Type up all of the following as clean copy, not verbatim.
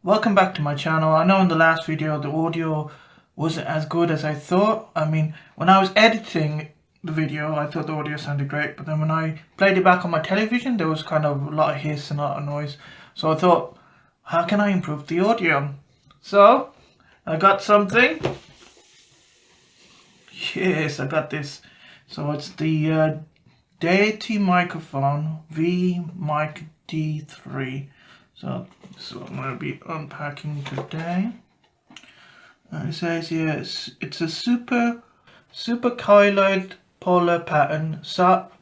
Welcome back to my channel. I know in the last video the audio wasn't as good as I thought. I mean, when I was editing the video I thought the audio sounded great, but then when I played it back on my television there was kind of a lot of hiss and a lot of noise. So I thought, how can I improve the audio? So I got something. Yes, I got this. So it's the Deity microphone V-Mic D3. So this is what I'm going to be unpacking today. It says here it's a super colloid polar pattern,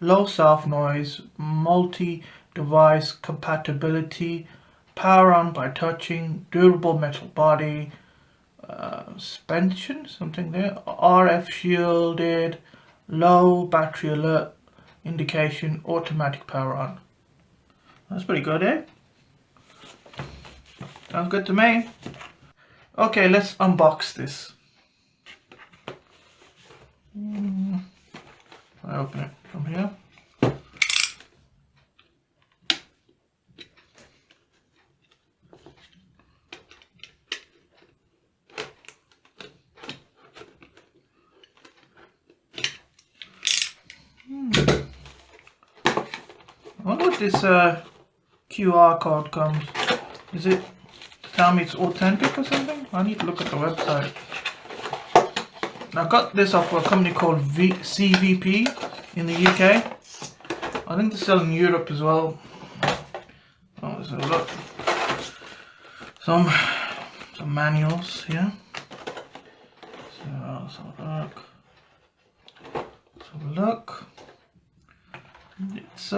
low soft noise, multi-device compatibility, power on by touching, durable metal body, suspension, something there, RF shielded, low battery alert indication, automatic power on. That's pretty good, eh? Sounds good to me. Okay, let's unbox this. I open it from here. I wonder if this QR code comes. Is it to tell me it's authentic or something? I need to look at the website. I got this off a company called CVP in the UK. I think they sell in Europe as well. Oh, let's have a look. Some manuals here. So let's have a look. Let's have a look. It's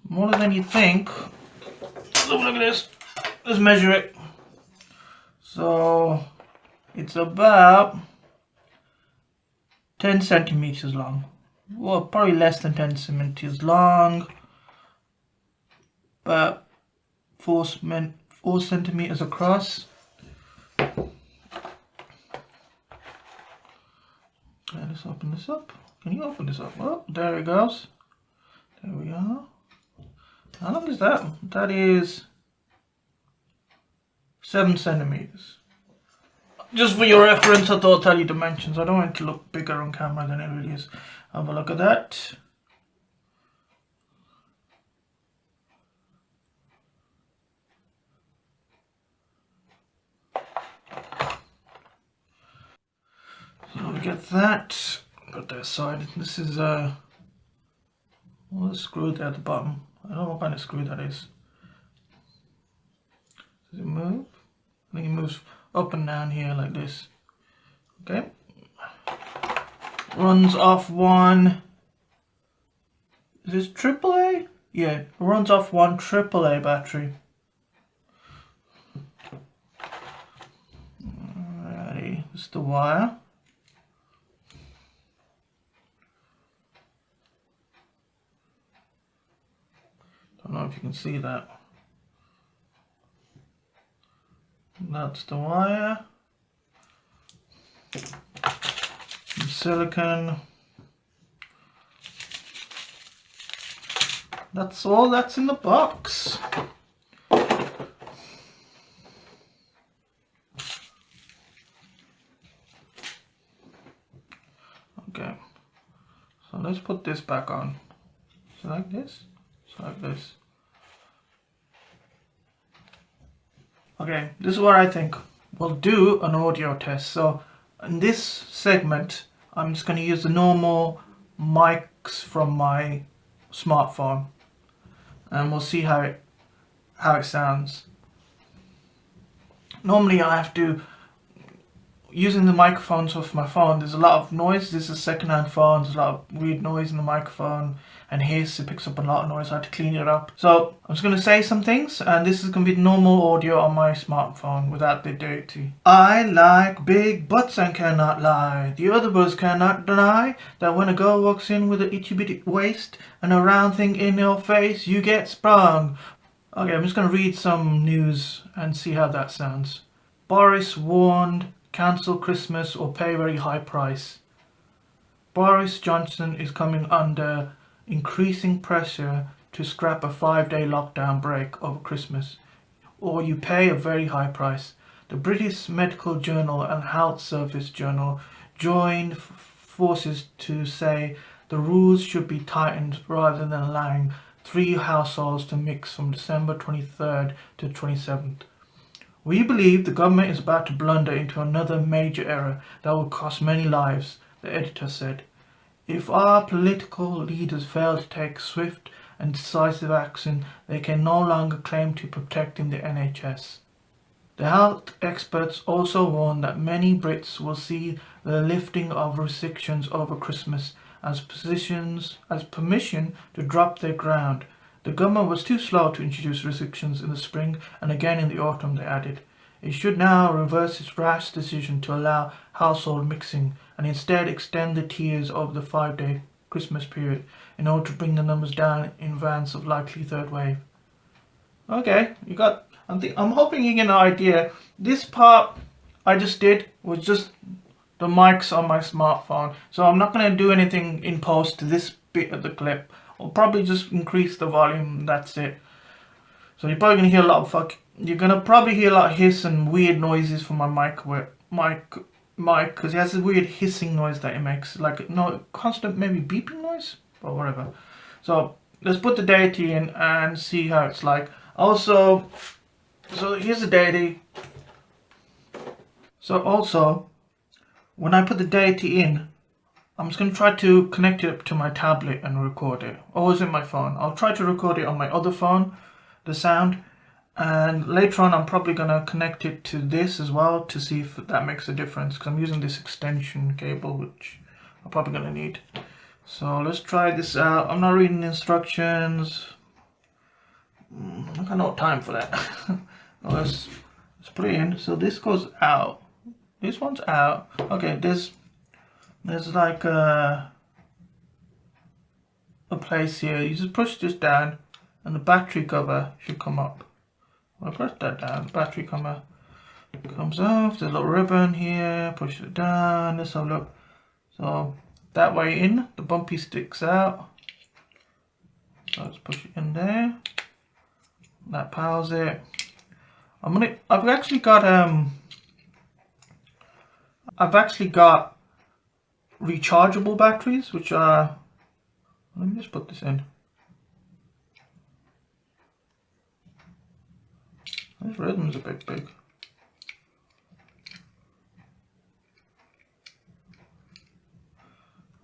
smaller than you think. Look at this. Let's measure it. So it's about 10 centimeters long. Well, probably less than 10 centimeters long. About 4 centimeters across. Okay, let's open this up. Can you open this up? Oh, there it goes. There we are. How long is that? That is 7 centimeters. Just for your reference, I thought I'd tell you dimensions. I don't want it to look bigger on camera than it really is. Have a look at that. So we get that. Put that aside. This is well, the screw there at the bottom. I don't know what kind of screw that is. Does it move? I think it moves up and down here like this. Okay. Runs off one. Is this AAA? Yeah, it runs off one AAA battery. Alrighty, this is the wire. Don't know if you can see that. That's the wire. Some silicone. That's all that's in the box. Okay. So let's put this back on. So like this. So like this. Okay, this is what I think. We'll do an audio test. So in this segment, I'm just going to use the normal mics from my smartphone, and we'll see how it sounds. Normally, I have to using the microphones off my phone. There's a lot of noise. This is a second-hand phone. There's a lot of weird noise in the microphone and hiss. It picks up a lot of noise. I had to clean it up. So I'm just going to say some things, and this is going to be normal audio on my smartphone without the Deity. I like big butts and cannot lie. The other boys cannot deny that when a girl walks in with an itchy bitty waist and a round thing in your face, you get sprung. Okay, I'm just going to read some news and see how that sounds. Boris warned, cancel Christmas or pay very high price. Boris Johnson is coming under increasing pressure to scrap a 5-day lockdown break over Christmas. or you pay a very high price. The British Medical Journal and Health Service Journal joined forces to say the rules should be tightened rather than allowing 3 households to mix from December 23rd to 27th. We believe the government is about to blunder into another major error that will cost many lives, the editor said. If our political leaders fail to take swift and decisive action, they can no longer claim to protecting the NHS. The health experts also warn that many Brits will see the lifting of restrictions over Christmas as permission to drop their ground. The government was too slow to introduce restrictions in the spring, and again in the autumn, they added. It should now reverse its rash decision to allow household mixing and instead extend the tiers over the 5-day Christmas period in order to bring the numbers down in advance of likely third wave. Okay, I'm hoping you get an idea. This part I just did was just the mics on my smartphone, so I'm not going to do anything in post to this bit of the clip. I'll probably just increase the volume, that's it. So you're probably going to hear a lot of you're going to probably hear a lot of hiss and weird noises from my mic, because it has a weird hissing noise that it makes, like no constant maybe beeping noise, or whatever. So let's put the Deity in and see how it's like. Also, so here's the Deity. So also, when I put the Deity in, I'm just going to try to connect it up to my tablet and record it. Or is it my phone? I'll try to record it on my other phone, the sound. And later on, I'm probably going to connect it to this as well to see if that makes a difference. Because I'm using this extension cable, which I'm probably going to need. So let's try this out. I'm not reading the instructions. I got no time for that. let's put it in. So this goes out. This one's out. Okay, there's like a place here. You just push this down and the battery cover should come up. I'll press that down, the battery cover comes off, there's a little ribbon here, push it down, let's have a look. So that way in, the bumpy sticks out. So let's push it in there. That powers it. I've actually got rechargeable batteries, which are, let me just put this in. This rhythm's a bit big.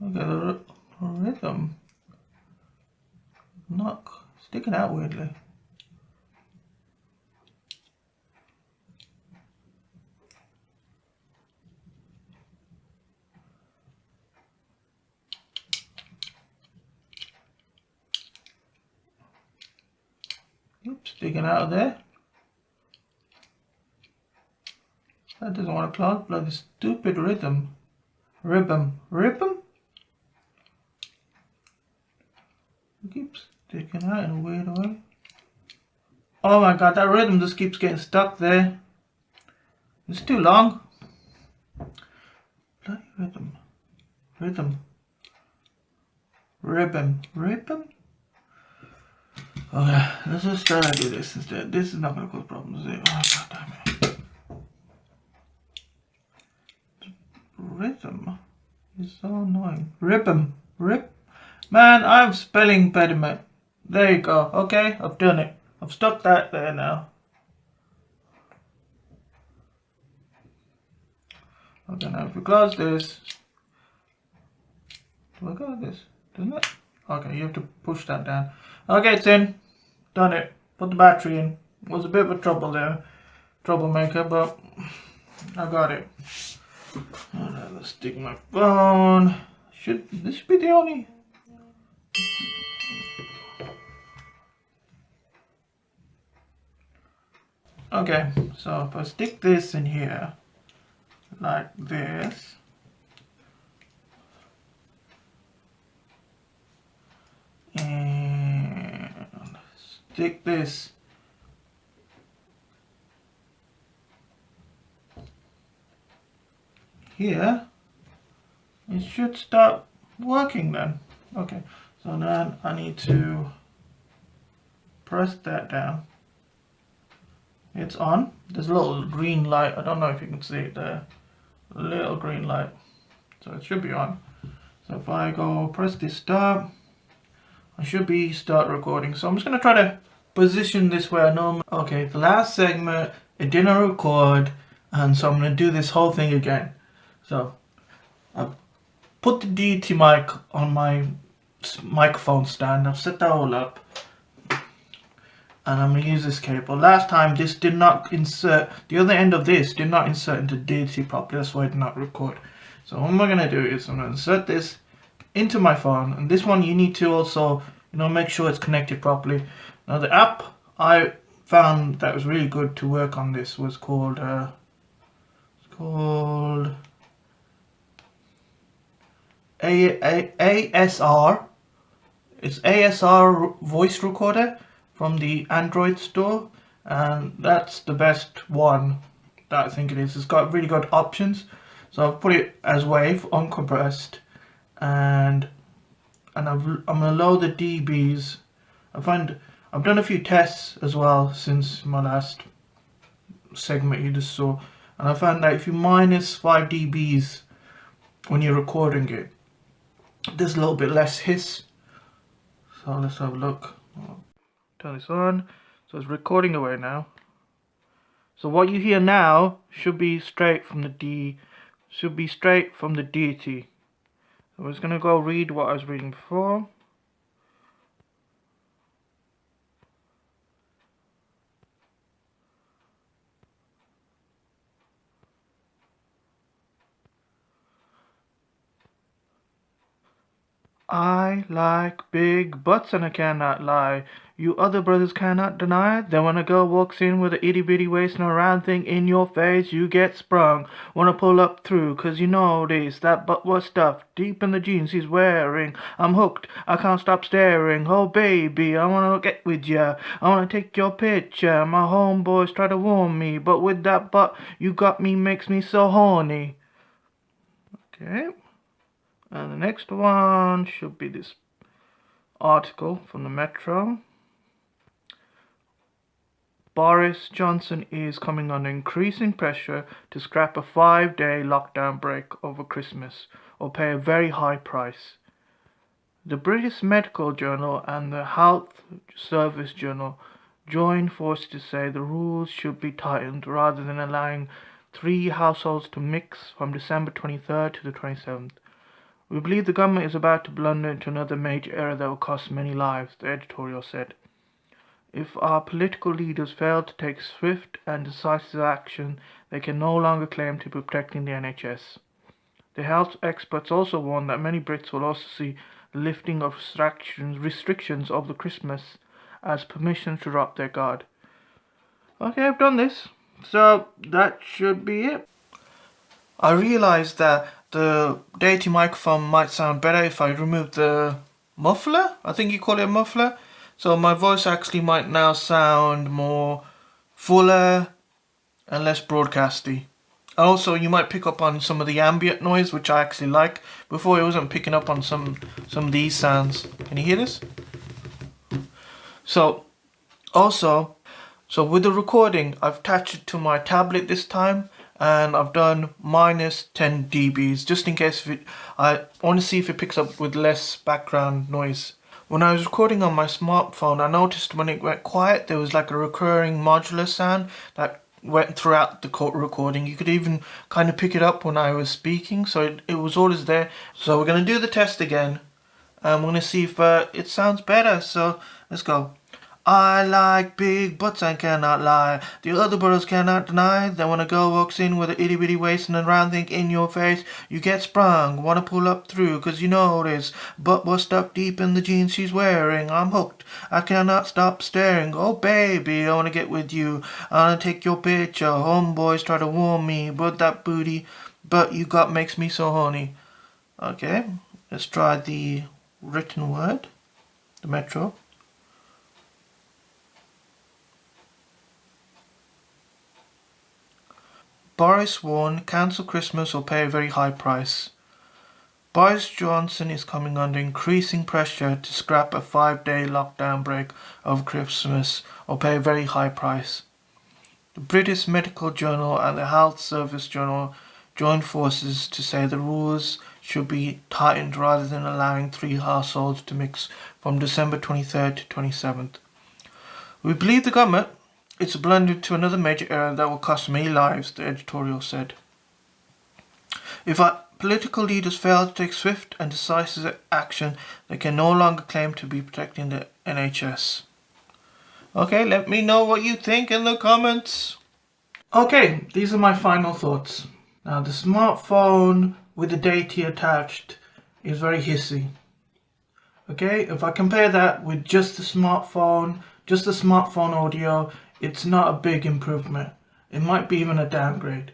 Okay, the rhythm not sticking out weirdly. Oops, sticking out of there. That doesn't want to close. Bloody stupid rhythm. Ribbon. It keeps sticking out in a weird way. Oh my god, that rhythm just keeps getting stuck there. It's too long. Bloody rhythm. Ribbon. Okay, let's just try to do this instead. This is not going to cause problems, is it? Oh god damn it. Rhythm is so annoying. Man, I'm spelling impediment. There you go. Okay, I've done it. I've stuck that there now. Okay, now if we close this, do I got this? Doesn't it? Okay, you have to push that down. Okay, it's in. Done it. Put the battery in. Was a bit of a troublemaker, but I got it. Alright, let's stick my phone. This should be the only. Okay, so if I stick this in here, like this, and stick this here, it should start working then. Okay, so then I need to press that down. It's on. There's a little green light. I don't know if you can see it there. A little green light. So it should be on. So if I go press this start, I should be start recording. So I'm just going to try to position this where I normally... Okay, the last segment, it didn't record. And so I'm going to do this whole thing again. So I've put the Deity mic on my microphone stand. I've set that all up. And I'm going to use this cable. Last time this did not insert, the other end of this did not insert into Deity properly, that's why it did not record. So what I'm going to do is I'm going to insert this into my phone, and this one you need to also, make sure it's connected properly. Now the app I found that was really good to work on this was called, ASR. It's ASR voice recorder from the Android store, and that's the best one that I think it is. It's got really good options. So I've put it as wave uncompressed, and I'm gonna load the dBs. I've done a few tests as well since my last segment you just saw, and I found that if you minus 5 dBs when you're recording it, there's a little bit less hiss. So let's have a look. Turn this on. So it's recording away now. So what you hear now should be straight from the Deity. So we're just gonna go read what I was reading before. I like big butts and I cannot lie. You other brothers cannot deny. Then when a girl walks in with a itty bitty waist and a round thing in your face, you get sprung. Wanna pull up through, cause you notice that butt was stuffed deep in the jeans he's wearing. I'm hooked, I can't stop staring. Oh baby, I wanna get with ya. I wanna take your picture. My homeboys try to warn me, but with that butt you got me makes me so horny. Okay. And the next one should be this article from the Metro. Boris Johnson is coming under increasing pressure to scrap a 5-day lockdown break over Christmas or pay a very high price. The British Medical Journal and the Health Service Journal join forces to say the rules should be tightened rather than allowing 3 households to mix from December 23rd to the 27th. We believe the government is about to blunder into another major error that will cost many lives, the editorial said. If our political leaders fail to take swift and decisive action, they can no longer claim to be protecting the NHS. The health experts also warn that many Brits will also see the lifting of restrictions over Christmas as permission to drop their guard. Okay, I've done this. So that should be it. I realised that the Deity microphone might sound better if I remove the muffler. I think you call it a muffler. So my voice actually might now sound more fuller and less broadcasty. Also, you might pick up on some of the ambient noise, which I actually like. Before, I wasn't picking up on some of these sounds. Can you hear this? So with the recording, I've attached it to my tablet this time. And I've done minus 10 dBs just in case I want to see if it picks up with less background noise. When I was recording on my smartphone, I noticed when it went quiet there was like a recurring modular sound that went throughout the recording. You could even kind of pick it up when I was speaking, so it was always there. So we're going to do the test again and we're going to see if it sounds better. So let's go. I like big butts and cannot lie. The other brothers cannot deny that when a girl walks in with an itty bitty waist and a round thing in your face, you get sprung. Wanna pull up through, cause you notice butt was stuffed deep in the jeans she's wearing. I'm hooked, I cannot stop staring. Oh baby, I wanna get with you. I wanna take your picture. Homeboys try to warn me, but that booty butt you got makes me so horny. Okay, let's try the written word, the Metro. Boris warned, cancel Christmas or pay a very high price. Boris Johnson is coming under increasing pressure to scrap a 5-day lockdown break over Christmas or pay a very high price. The British Medical Journal and the Health Service Journal joined forces to say the rules should be tightened rather than allowing 3 households to mix from December 23rd to 27th. We believe the government it's a blunder into another major error that will cost many lives, the editorial said. If our political leaders fail to take swift and decisive action, they can no longer claim to be protecting the NHS. Okay, let me know what you think in the comments. Okay, these are my final thoughts. Now, the smartphone with the Deity attached is very hissy. Okay, if I compare that with just the smartphone audio, it's not a big improvement. It might be even a downgrade.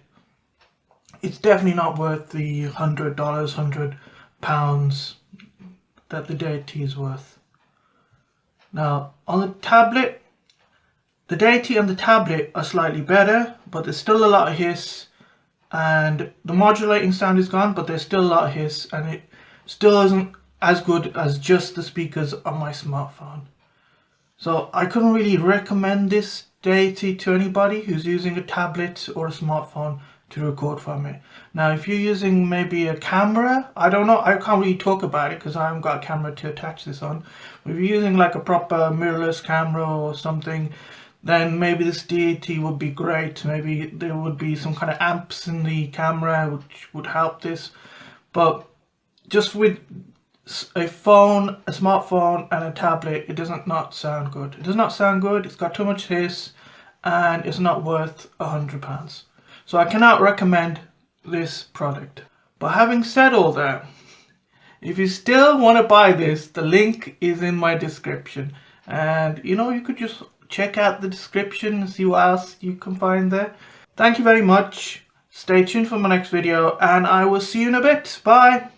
It's definitely not worth the $100, £100 that the Deity is worth. Now, on the tablet, the Deity and the tablet are slightly better, but there's still a lot of hiss, and the modulating sound is gone, but there's still a lot of hiss, and it still isn't as good as just the speakers on my smartphone. So I couldn't really recommend this Deity to anybody who's using a tablet or a smartphone to record from it. Now, if you're using maybe a camera, I don't know, I can't really talk about it because I haven't got a camera to attach this on. But if you're using like a proper mirrorless camera or something, then maybe this Deity would be great. Maybe there would be some kind of amps in the camera which would help this. But just with a phone, a smartphone and a tablet, it does not sound good. It does not sound good, it's got too much hiss, and it's not worth £100. So I cannot recommend this product. But having said all that, if you still want to buy this, the link is in my description. And you could just check out the description and see what else you can find there. Thank you very much. Stay tuned for my next video, and I will see you in a bit. Bye.